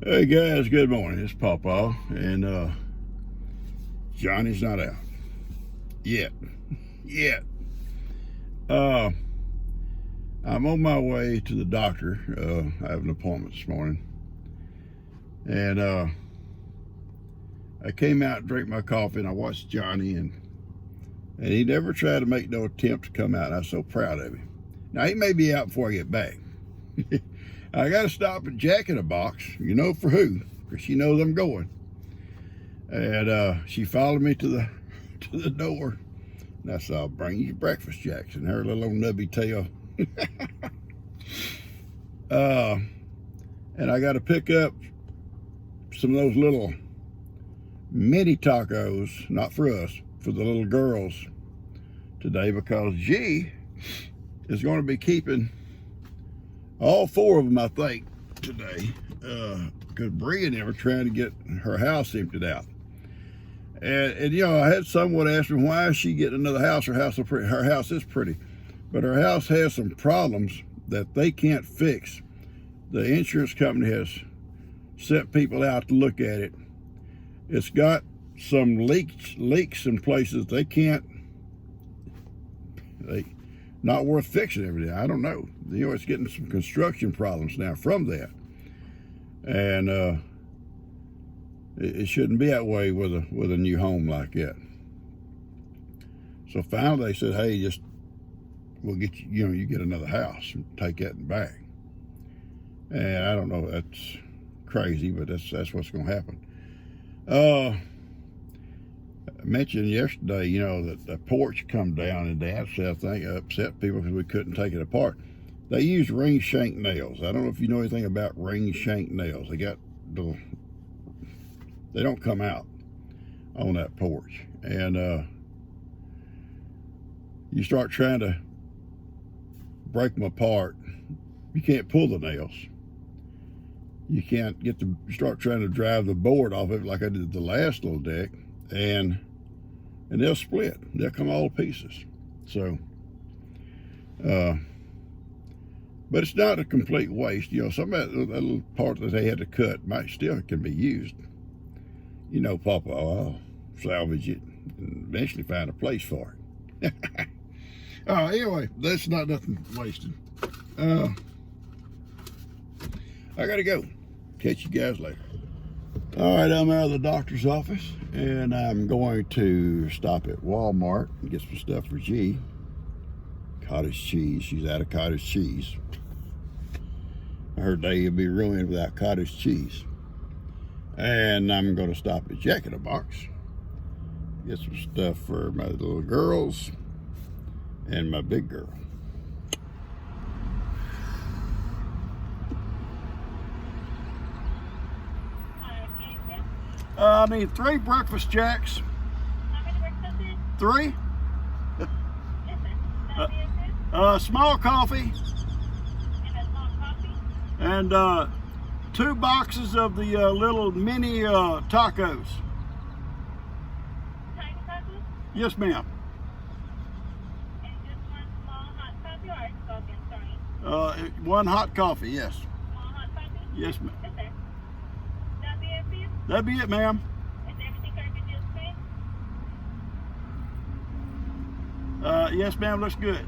Hey guys, good morning. It's Pawpaw, and Johnny's not out yet. Yet. Uh, I'm on my way to the doctor. I have an appointment this morning, and I came out and drank my coffee, and I watched Johnny, and he never tried to make no attempt to come out. And I'm so proud of him. Now he may be out before I get back. I got to stop at Jack in the Box. You know for who? Because she knows I'm going. And she followed me to the door. And I said, I'll bring you your breakfast, Jackson. Her little old nubby tail. And I got to pick up some of those little mini tacos, not for us, for the little girls today, because G is going to be keeping all four of them, I think, today, because Bree and them are trying to get her house emptied out. And you know, I had someone ask me, why is she getting another house? Her house is pretty. Her house is pretty, but her house has some problems that they can't fix. The insurance company has sent people out to look at it. It's got some leaks in places they can't. Not worth fixing everything. I don't know. You know, it's getting some construction problems now from that, and it shouldn't be that way with a new home like that. So finally, they said, "Hey, we'll get you. You know, you get another house and take that back." And I don't know. That's crazy, but that's what's going to happen. I mentioned yesterday, you know, that the porch come down, and Dad said, I think, upset people because we couldn't take it apart. They use ring shank nails. I don't know if you know anything about ring shank nails. They don't come out on that porch. And you start trying to break them apart, you can't pull the nails. You can't you start trying to drive the board off of it like I did the last little deck, and they'll split. They'll come all to pieces. So, but it's not a complete waste. You know, some of that little part that they had to cut might still can be used. You know, Papa, I'll salvage it and eventually find a place for it. Anyway, that's not nothing wasted. I gotta go. Catch you guys later. All right, I'm out of the doctor's office, and I'm going to stop at Walmart and get some stuff for G. Cottage cheese. She's out of cottage cheese. Her day will be ruined without cottage cheese. And I'm going to stop at Jack in the Box, get some stuff for my little girls and my big girl. I need 3 breakfast jacks. How many breakfasts? 3? Yes, sir. Small coffee. And a small coffee? And 2 boxes of the little mini tacos. Tiny tacos? Yes, ma'am. And just one small hot coffee or iced coffee? I'm sorry. 1 hot coffee, yes. Small hot coffee? Yes, ma'am. Yes, sir. That'll be it for you? That'd be it, ma'am. Is everything currently still the same? Yes, ma'am, looks good.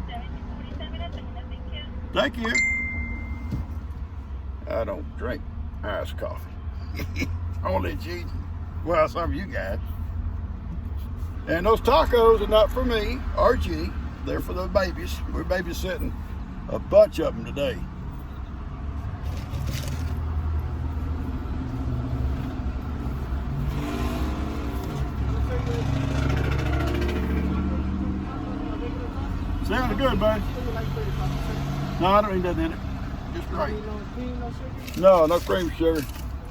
1747, I think nothing else. Thank you. I don't drink iced coffee. Only G. Well, some of you guys. And those tacos are not for me or G. They're for the babies. We're babysitting a bunch of them today. Sounds good, buddy. No, I don't need nothing in it. Just right. No, no cream sugar.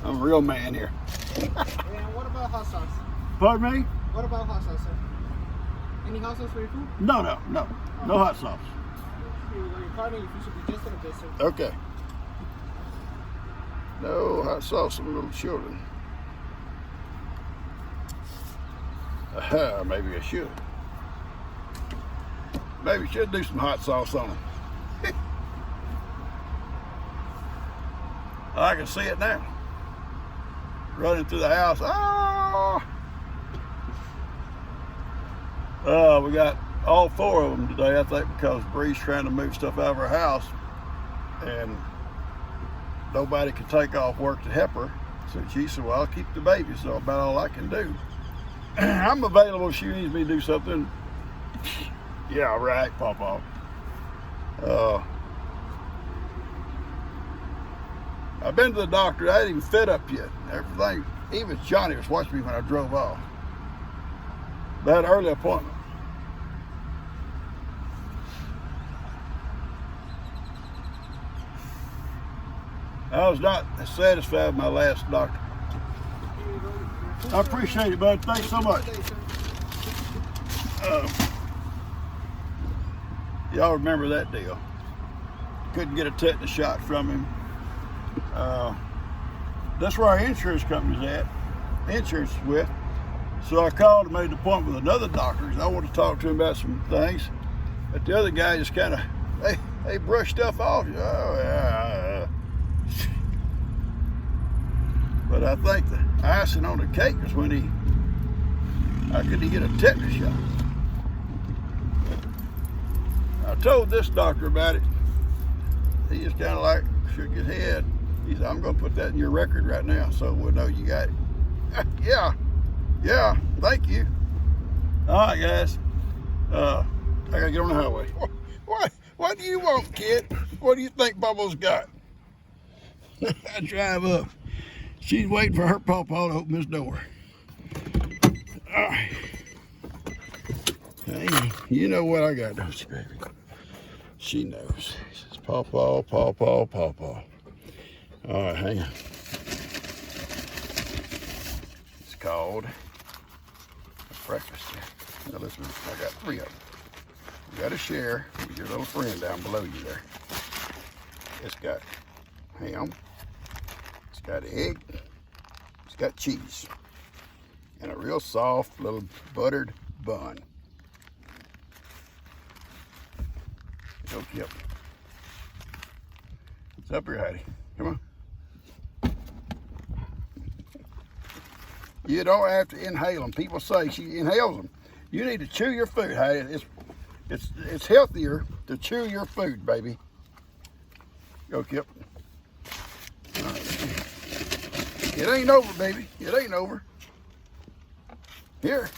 I'm a real man here. And what about hot sauce? Pardon me? What about hot sauce, sir? Any hot sauce for your food? No hot sauce. Your partner, your food should be just a bit, sir. Okay. No hot sauce for little children. Maybe I should. Maybe we should do some hot sauce on them. I can see it now. Running through the house. We got all 4 of them today, I think, because Bree's trying to move stuff out of her house, and nobody could take off work to help her. So she said, well, I'll keep the baby, so about all I can do. I'm available if she needs me to do something. Yeah, right, Pawpaw. I've been to the doctor. I ain't even fed up yet. Everything, even Johnny was watching me when I drove off. But I had an early appointment. I was not satisfied with my last doctor. I appreciate it, bud. Thanks so much. Y'all remember that deal. Couldn't get a tetanus shot from him. That's where our insurance company's at. Insurance is with. So I called and made an appointment with another doctor. I want to talk to him about some things. But the other guy just kind of, they brush stuff off. Oh, yeah. But I think the icing on the cake was when how could he get a tetanus shot? I told this doctor about it. He just kind of like shook his head. He said, I'm going to put that in your record right now so we'll know you got it. Yeah, thank you. All right, guys. I got to get on the highway. What do you want, kid? What do you think Bubba's got? I drive up. She's waiting for her pawpaw to open this door. All right. Hey, you know what I got, don't you, baby? She knows. She says, pawpaw. All right, hang on. It's called breakfast. Now listen, I got 3 of them. You got to share with your little friend down below you there. It's got ham. It's got egg. It's got cheese. And a real soft little buttered bun. Yep. It's up here, Hattie. Come on. You don't have to inhale them. People say she inhales them. You need to chew your food, Hattie. It's healthier to chew your food, baby. Go, Kip. All right. It ain't over, baby. It ain't over. Here.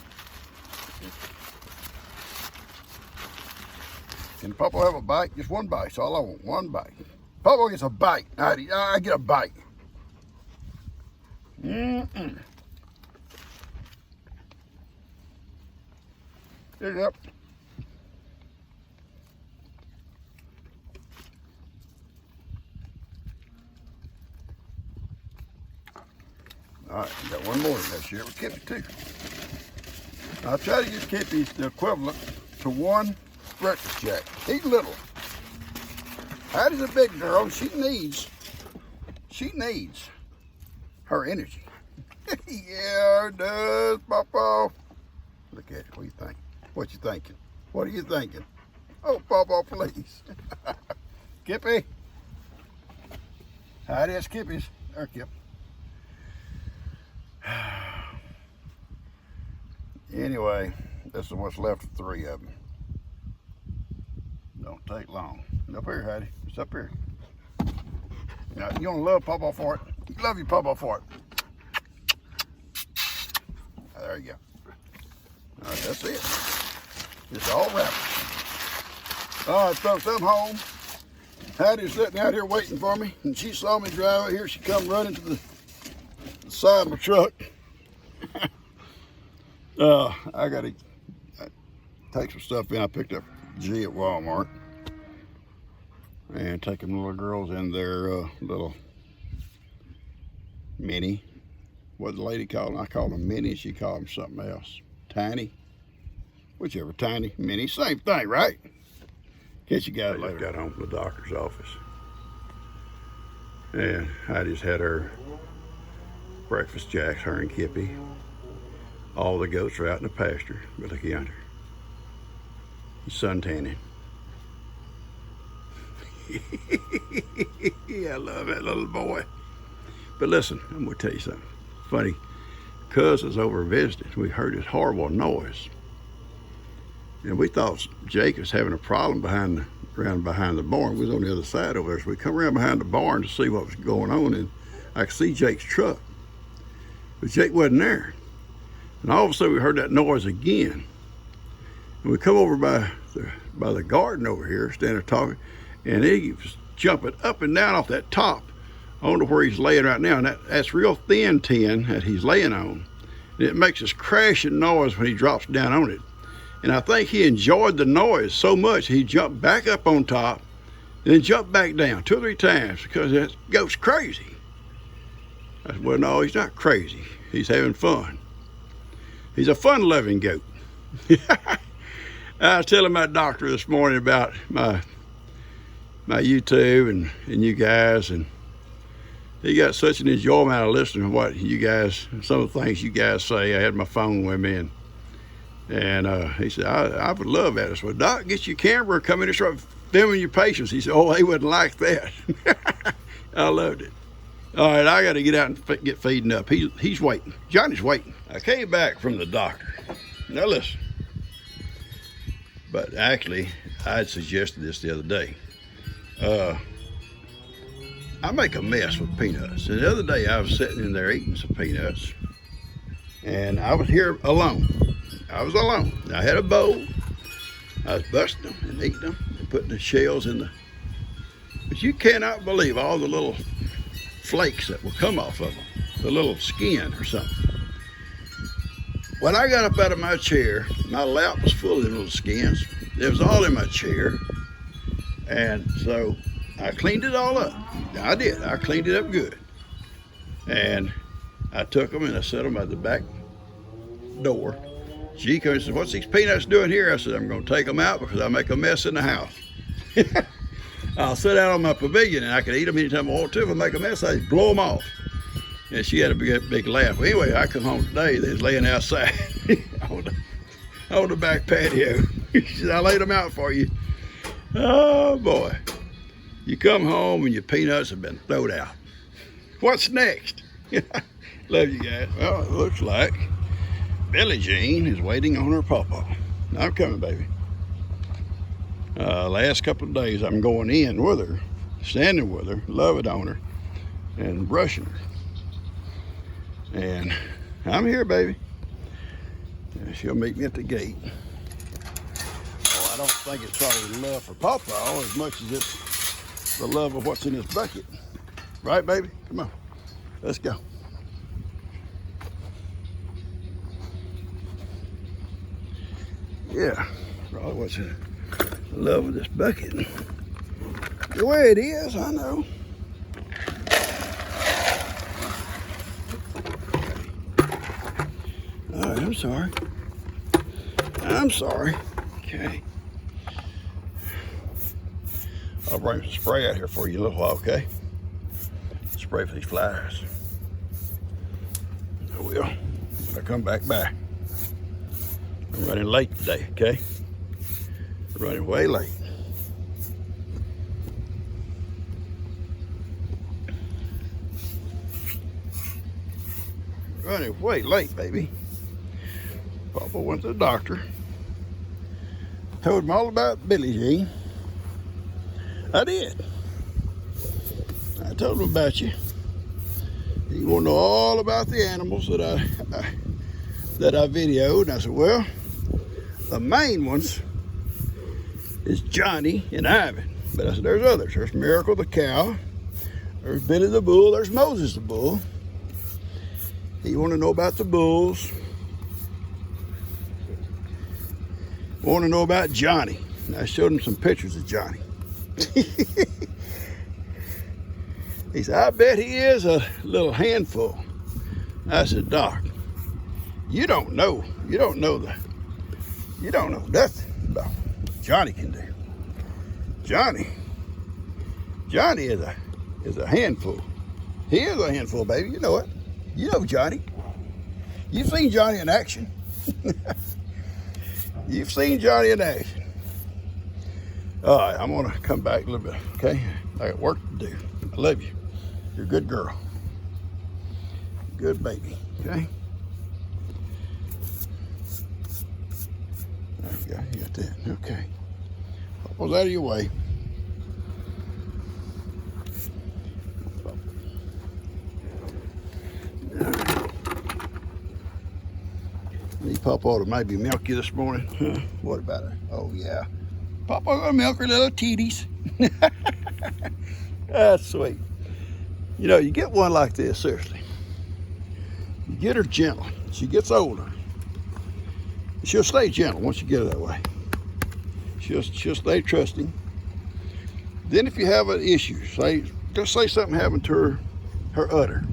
Can Papa have a bite? Just one bite. That's all I want. One bite. Papa gets a bite. I get a bite. Here you go. All right, we got one more this year with Kippy too. I'll try to get Kippy the equivalent to 1 breakfast jack. He's little. Hattie's a big girl. She needs her energy. Yeah, it does, Papa. Look at it. What do you think? What you thinking? What are you thinking? Oh, Papa, please. Kippy. Hattie, that's Kippy's. There, Kip. Anyway, this is what's left of 3 of them. Don't take long. Up here, Hattie. It's up here. Now, you don't love Pawpaw for it. You love your Pawpaw for it. There you go. All right, that's it. It's all wrapped. All right, folks, I'm home. Hattie's sitting out here waiting for me, and she saw me drive out here. She come running to the side of my truck. I gotta take some stuff in. I picked up G at Walmart and taking little girls in their little mini. What the lady called them? I called them mini. She called them something else. Tiny, whichever. Tiny, mini, same thing, right? Catch you guys later. Got home from the doctor's office, and I just had her breakfast jacks, her and Kippy. All the goats are out in the pasture, but look yonder. He's suntanning. I love that little boy. But listen, I'm gonna tell you something funny. Cuz was over visiting. We heard this horrible noise. And we thought Jake was having a problem around behind the barn. We was on the other side over there. So we come around behind the barn to see what was going on, and I could see Jake's truck. But Jake wasn't there. And all of a sudden we heard that noise again. And we come over by the garden over here, standing there talking, and he was jumping up and down off that top onto where he's laying right now. And that's real thin tin that he's laying on. And it makes this crashing noise when he drops down on it. And I think he enjoyed the noise so much he jumped back up on top and then jumped back down 2 or 3 times because that goat's crazy. I said, well, no, he's not crazy. He's having fun. He's a fun-loving goat. I was telling my doctor this morning about my YouTube and you guys, and he got such an enjoyment out of listening to what you guys, some of the things you guys say. I had my phone with me, and he said, I would love that. I said, well, Doc, get your camera, come in and start filming your patients. He said, oh, they wouldn't like that. I loved it. All right, I got to get out and get feeding up. He's waiting. Johnny's waiting. I came back from the doctor. Now listen. But actually, I had suggested this the other day. I make a mess with peanuts. And the other day, I was sitting in there eating some peanuts, and I was here alone. I was alone. I had a bowl. I was busting them and eating them and putting the shells in the. But you cannot believe all the little flakes that will come off of them, the little skin or something. When I got up out of my chair, my lap was full of them little skins. It was all in my chair. And so I cleaned it all up. I did. I cleaned it up good. And I took them and I set them at the back door. She comes and said, what's these peanuts doing here? I said, I'm going to take them out because I make a mess in the house. I'll sit out on my pavilion and I can eat them anytime I want to. If I make a mess, I just blow them off. And she had a big laugh. Well, anyway, I come home today, they was laying outside on the back patio. She said, I laid them out for you. Oh boy. You come home and your peanuts have been thrown out. What's next? Love you guys. Well, it looks like Billie Jean is waiting on her pawpaw. I'm coming, baby. Last couple of days, I'm going in with her, standing with her, loving on her, and brushing her. And I'm here, baby. And she'll meet me at the gate. Oh, I don't think it's probably love for pawpaw as much as it's the love of what's in this bucket. Right, baby? Come on. Let's go. Yeah, probably what's in the love of this bucket. The way it is, I know. All right, I'm sorry. I'm sorry. Okay. I'll bring some spray out here for you in a little while, okay? Spray for these flies. I will. When I come back by. I'm running late today, okay? I'm running way late. Running way late, baby. Papa went to the doctor. Told him all about Billie Jean. I did. I told him about you. He wanted to know all about the animals that I videoed. And I said, well, the main ones is Johnny and Ivan. But I said, there's others. There's Miracle the cow. There's Billy the bull. There's Moses the bull. He wanted to know about the bulls. Want to know about Johnny. And I showed him some pictures of Johnny. He said, I bet he is a little handful. I said, Doc, you don't know nothing about what Johnny can do. Johnny is a handful. He is a handful, baby. You know it. You know Johnny. You've seen Johnny in action. You've seen Johnny in action. All right, I'm gonna come back a little bit, okay? I got work to do. I love you. You're a good girl. Good baby, okay? There you go, you got that, okay. Papa's out of your way. Papa ought to maybe milk you this morning. Huh? What about her? Oh, yeah. Papa gonna milk her little titties. That's sweet. You know, you get one like this, seriously. You get her gentle. She gets older. She'll stay gentle once you get her that way. She'll stay trusting. Then if you have an issue, just say something happened to her udder,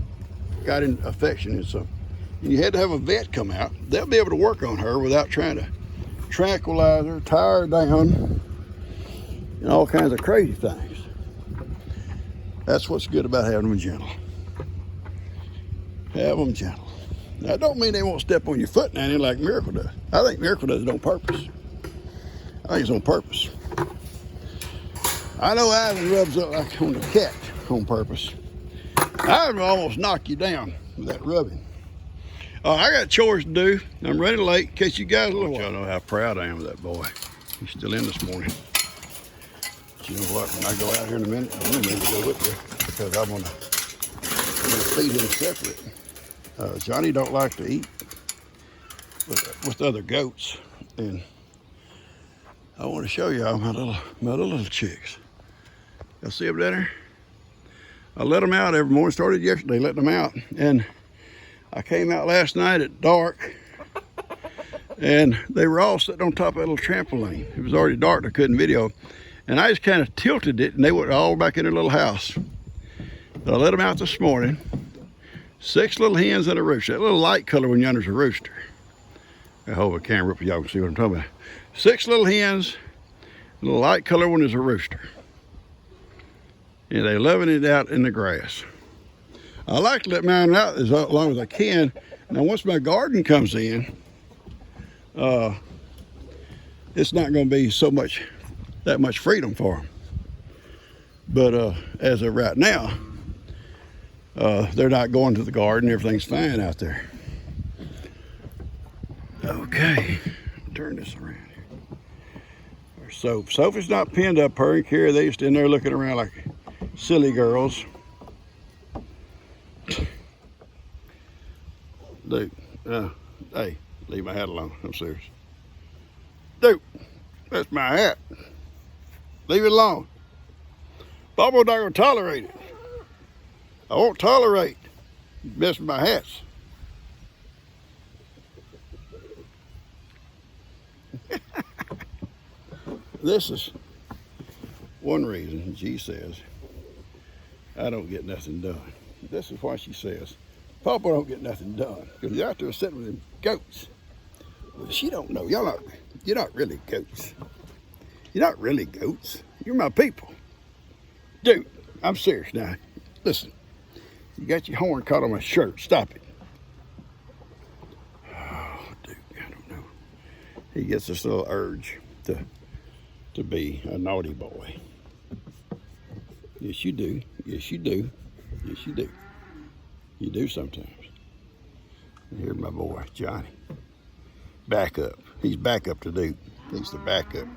got an infection in something, and you had to have a vet come out, they'll be able to work on her without trying to tranquilize her, tie her down, and all kinds of crazy things. That's what's good about having them gentle. Have them gentle. Now, that don't mean they won't step on your foot now like Miracle does. I think Miracle does it on purpose. I think it's on purpose. I know Ivan rubs up like on the cat on purpose. Ivan will almost knock you down with that rubbing. I got chores to do. I'm running late in case you guys look. Y'all know how proud I am of that boy. He's still in this morning. But you know what? When I go out here in a minute, I'm going to go with you because I'm gonna feed him separate. Johnny don't like to eat with other goats, and I want to show y'all my little chicks. Y'all see them there? I let them out every morning. Started yesterday letting them out, and I came out last night at dark, and they were all sitting on top of that little trampoline. It was already dark, I couldn't video, and I just kind of tilted it, and they went all back in their little house. But I let them out this morning. 6 little hens and a rooster. That little light color when yonder's a rooster. I hold the camera up so y'all can see what I'm talking about. 6 little hens, a little light color one is a rooster. And they loving it out in the grass. I like to let mine out as long as I can. Now once my garden comes in, it's not going to be that much freedom for them. But as of right now, they're not going to the garden. Everything's fine out there. Okay, turn this around here. Sophie's not pinned up her and Carrie. They just in there looking around like silly girls. Dude, hey, leave my hat alone. I'm serious. Dude, that's my hat. Leave it alone. Bobo's not gonna tolerate it. I won't tolerate messing with my hats. This is one reason G says I don't get nothing done. This is why she says Papa don't get nothing done, because he's out there sitting with them goats. Well, she don't know. You're not really goats. You're not really goats. You're my people. Dude, I'm serious now. Listen, you got your horn caught on my shirt. Stop it. Oh, dude, I don't know. He gets this little urge to be a naughty boy. Yes, you do. Yes, you do. Yes, you do. You do sometimes. And here's my boy, Johnny. Back up. He's back up to Duke. He's the backup.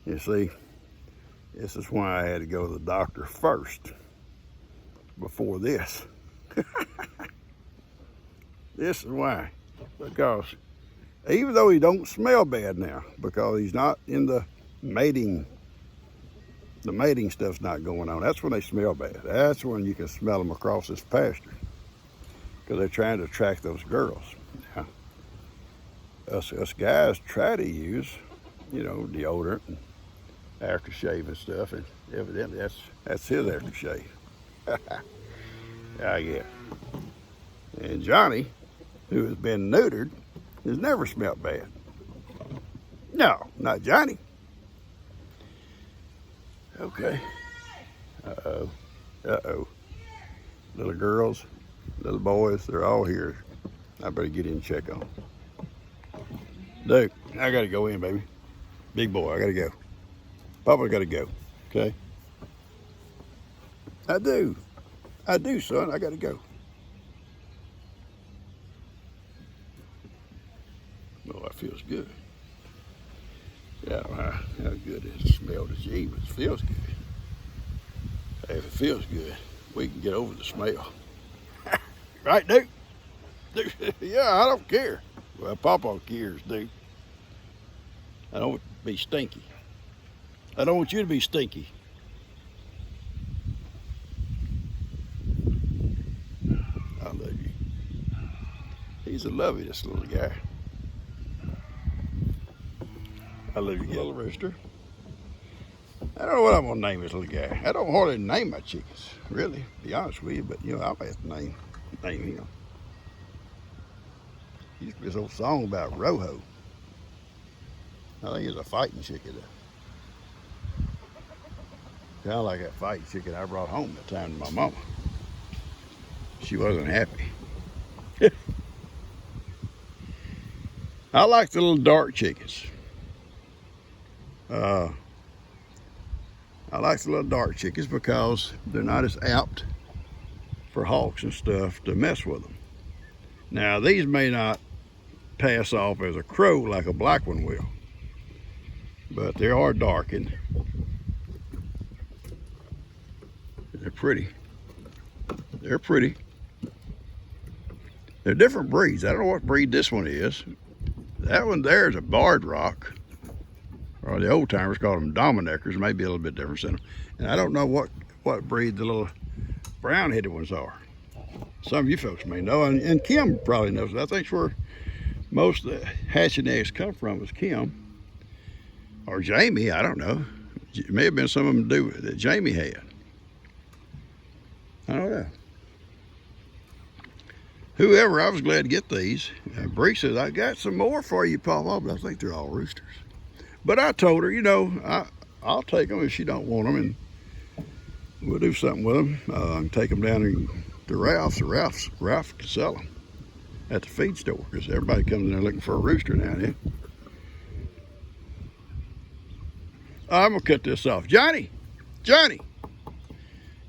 You see, this is why I had to go to the doctor first before this. This is why. Because even though he don't smell bad now, because he's not in the mating stuff's not going on. That's when they smell bad. That's when you can smell them across this pasture, because they're trying to attract those girls. Now, us guys try to use, deodorant and aftershave and stuff, and evidently that's his aftershave. Yeah. And Johnny, who has been neutered, has never smelled bad. No, not Johnny. Okay. Uh-oh. Little girls, little boys, they're all here. I better get in and check on them. Dude, I gotta go in, baby. Big boy, I gotta go. Papa's gotta go, okay? I do. I do, son. I got to go. Oh, that feels good. Yeah, I don't know how good it smells to you, but it feels good. Hey, if it feels good, we can get over the smell. Right, dude? Yeah, I don't care. Well, Papa cares, dude. I don't want to be stinky. I don't want you to be stinky. I love you. He's the loveliest little guy. I love you, yellow rooster. I don't know what I'm gonna name this little guy. I don't hardly name my chickens, really, to be honest with you, but you know, I'll have to name him. Used to be this old song about Rojo. I think it's a fighting chicken though. Kind of like that fighting chicken I brought home that time to my mama. She wasn't happy. I like the little dark chickens. I like the little dark chickens because they're not as apt for hawks and stuff to mess with them. Now, these may not pass off as a crow like a black one will, but they are dark and they're pretty. They're pretty. They're different breeds. I don't know what breed this one is. That one there is a barred rock, or the old timers called them Dominickers, maybe a little bit different. And I don't know what breed the little brown-headed ones are. Some of you folks may know, and Kim probably knows. I think where most of the hatching eggs come from is Kim or Jamie. I don't know. It may have been some of them that Jamie had. I don't know. Whoever, I was glad to get these. Bree says, I got some more for you, Papa, but I think they're all roosters. But I told her, you know, I'll take them if she don't want them, and we'll do something with them. And take them down to Ralph's. Ralph can sell them at the feed store, because everybody comes in there looking for a rooster now and then. I'm gonna cut this off. Johnny,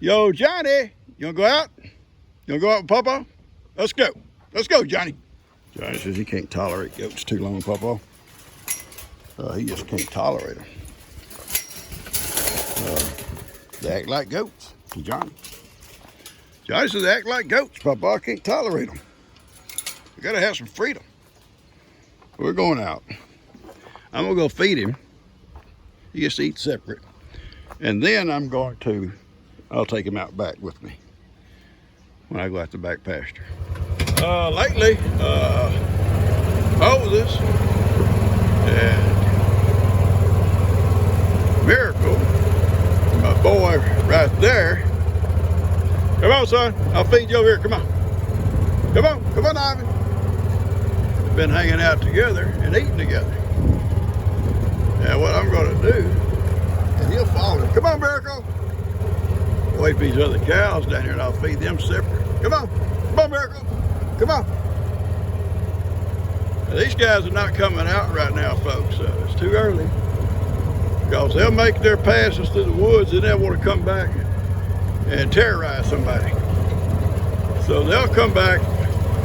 yo, Johnny, you wanna go out? You wanna go out with Papa? Let's go, Johnny. Johnny says he can't tolerate goats too long, Papa. He just can't tolerate them. They act like goats, Johnny. Johnny says they act like goats, Papa. I can't tolerate them. We gotta have some freedom. We're going out. I'm gonna go feed him. He gets to eat separate. And then I'll take him out back with me when I go out the back pasture. Lately, Moses and Miracle, my boy right there. Come on, son. I'll feed you over here. Come on. Come on, Ivan. We've been hanging out together and eating together. Now, what I'm going to do, and he'll follow. Come on, Miracle. Wait for these other cows down here, and I'll feed them separate. Come on, Miracle. Come on. Now, these guys are not coming out right now, folks. It's too early. Because they'll make their passes through the woods and they'll want to come back and terrorize somebody. So they'll come back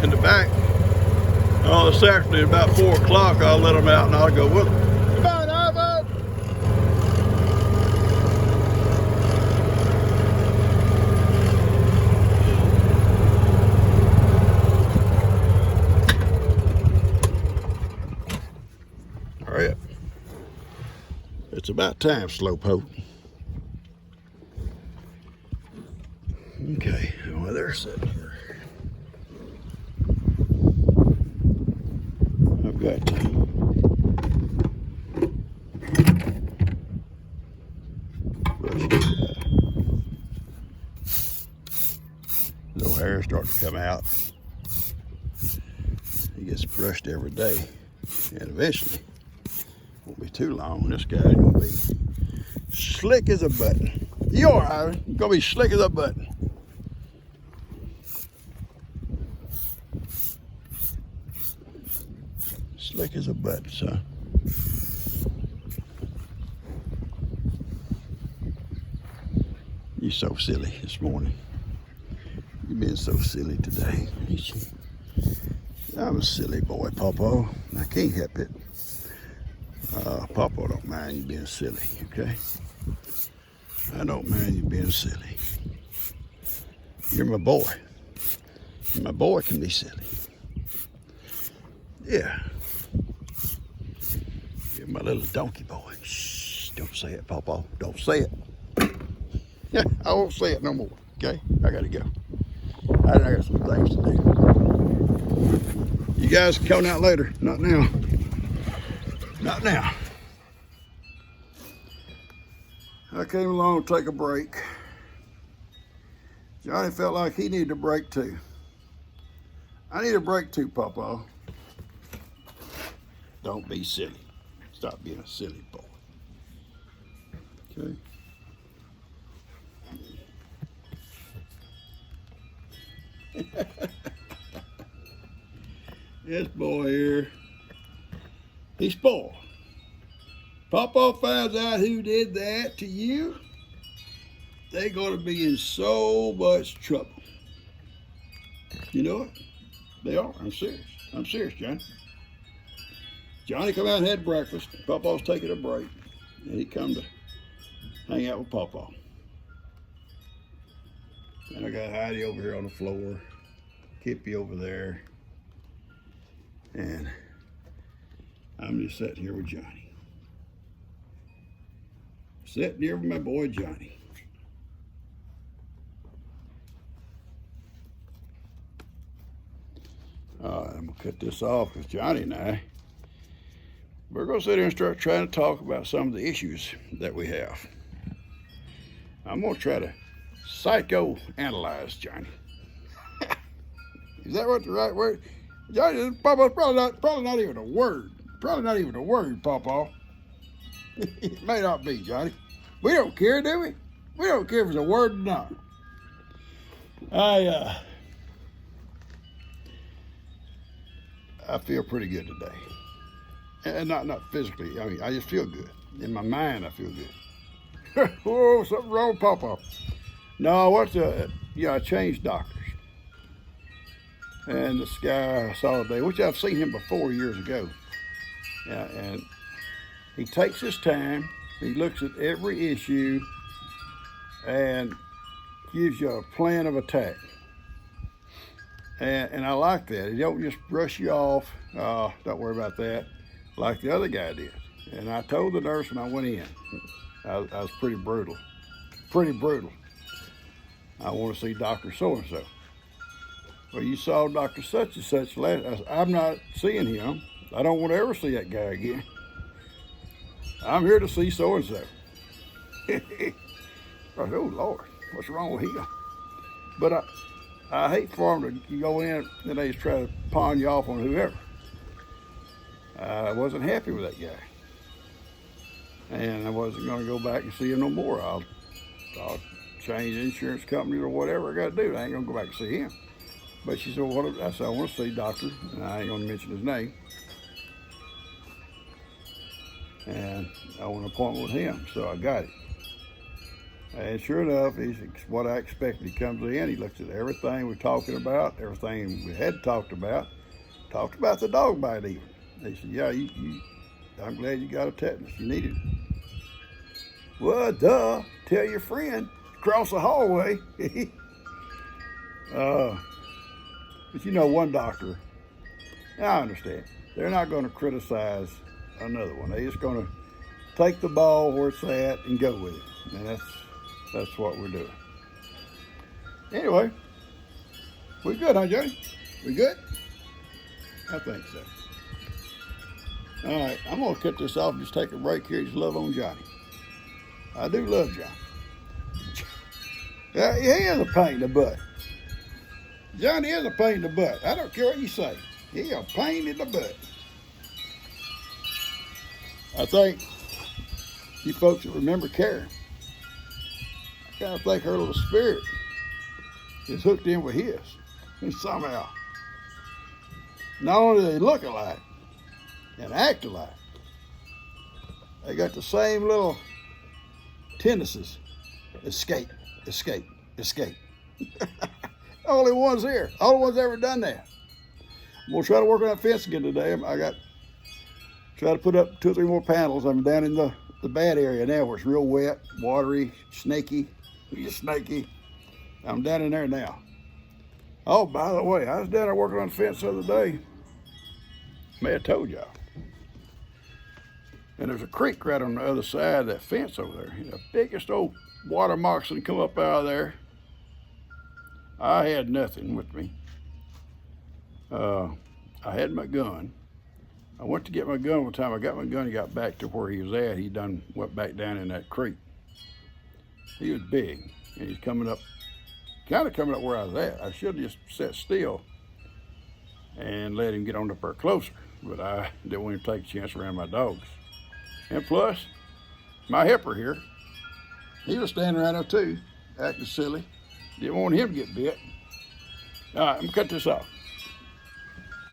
in the back. This afternoon, about 4 o'clock, I'll let them out and I'll go with them. Come on, Ivan! Hurry up. It's about time, Slowpoke. Okay, well, they're sitting here. I've got little hair starting to come out. He gets brushed every day, and eventually, won't be too long. This guy's gonna be slick as a button. You are, Ivan. You're gonna be slick as a button. Slick as a button, son. You're so silly this morning. You've been so silly today. I'm a silly boy, Pawpaw. I can't help it. Pawpaw don't mind you being silly, okay? I don't mind you being silly. You're my boy. And my boy can be silly. Yeah. You're my little donkey boy. Shh, don't say it, Pawpaw. Don't say it. I won't say it no more, okay? I gotta go. I got some things to do. You guys can come out later. Not now. Not now. I came along to take a break. Johnny felt like he needed a break too. I need a break too, Pawpaw. Don't be silly. Stop being a silly boy. Okay? This boy here, he's spoiled. Pawpaw finds out who did that to you, they're going to be in so much trouble. You know it? They are. I'm serious. I'm serious, Johnny. Johnny come out and had breakfast. Pawpaw's taking a break. And he come to hang out with Pawpaw. And I got Heidi over here on the floor. Kippy over there. And I'm just sitting here with Johnny. Sitting here with my boy Johnny. I'm going to cut this off with Johnny and we're going to sit here and start trying to talk about some of the issues that we have. I'm going to try to psychoanalyze Johnny. Is that what the right word? Johnny, Pawpaw's probably not even a word. Probably not even a word, Pawpaw. It may not be, Johnny. We don't care, do we? We don't care if it's a word or not. I feel pretty good today. And not physically. I mean, I just feel good. In my mind, I feel good. Whoa, something wrong with Pawpaw. No, I changed doctors. And this guy I saw today, which I've seen him before years ago. And he takes his time. He looks at every issue and gives you a plan of attack. And I like that. He don't just brush you off. Don't worry about that, like the other guy did. And I told the nurse when I went in, I was pretty brutal. Pretty brutal. I want to see Dr. So-and-so. Well, you saw Dr. such and such last. I'm not seeing him. I don't want to ever see that guy again. I'm here to see so-and-so. Oh, Lord, what's wrong with him? But I hate for them to go in and they just try to pawn you off on whoever. I wasn't happy with that guy. And I wasn't going to go back and see him no more. I'll change insurance companies or whatever I got to do. I ain't going to go back and see him. But she said, well, I said, I want to see Doctor, and I ain't going to mention his name. And I want an appointment with him, so I got it. And sure enough, he's what I expected. He comes in, he looks at everything we're talking about, everything we had talked about the dog bite even. He said, yeah, I'm glad you got a tetanus. You needed it. Well, duh, tell your friend, across the hallway. But you know, one doctor, I understand, they're not going to criticize another one. They're just going to take the ball where it's at and go with it. And that's what we're doing. Anyway, we good, huh, Johnny? We good? I think so. All right, I'm going to cut this off and just take a break here. Just love on Johnny. I do love Johnny. Yeah, he is a pain in the butt. Johnny is a pain in the butt. I don't care what you say. He's a pain in the butt. I think you folks that remember Karen, I kind of think her little spirit is hooked in with his. And somehow, not only do they look alike and act alike, they got the same little tendencies Escape, escape, escape. Only one's here. Only one's ever done that. I'm gonna try to work on that fence again today. Try to put up 2 or 3 more panels. I'm down in the bad area now where it's real wet, watery, snaky. Snaky. I'm down in there now. Oh, by the way, I was down there working on the fence the other day. May have told y'all. And there's a creek right on the other side of that fence over there. The biggest old water moccasin come up out of there. I had nothing with me. I had my gun. I went to get my gun one time. I got my gun and got back to where he was at. He done went back down in that creek. He was big, and he's coming up, kind of coming up where I was at. I should have just sat still and let him get on up there closer, but I didn't want to take a chance around my dogs. And plus, my helper here, he was standing around there too, acting silly. Didn't want him to get bit. All right, I'm gonna cut this off.